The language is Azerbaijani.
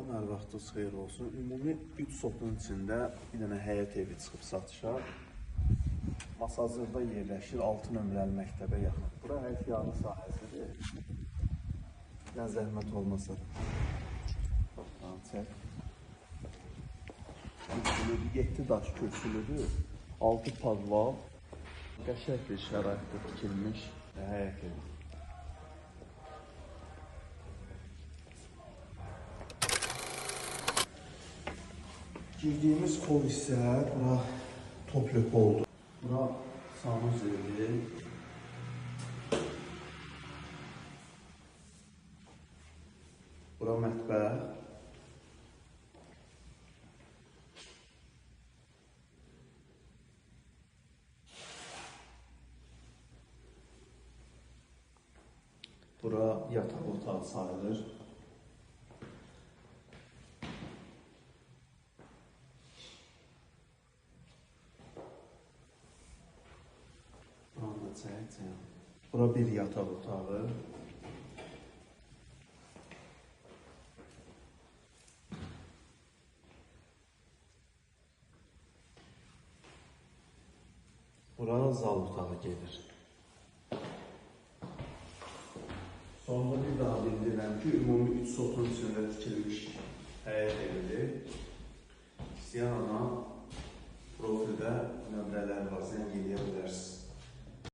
salam, hər vaxtınız xeyir olsun. Ümumi 3 sotun içində bir dənə həyət evi çıxıb satışa. Masazırda yerləşir, 6 nömrəli məktəbə yaxın. Bura həyət yanı sahəsidir. Yəni zəhmət olmasa da. Çək. 7 daş köçülüdür, 6 padval, qəşəng bir şəraitdə tikilmiş həyət evi. Girdiyimiz hol isə bura topluq oldu. Bura sanuzeli. Bura mətbəx. Bura yataq otağı sayılır. Bura bir yataq otağı. Bura zal otağı gelir. Sonunda bir daha bildirirəm ki, ümumi 3 sotun içində tikilmiş həyət evidir. İstəyən ana profildə nömrələr var, zəng eləyə bilərsiniz.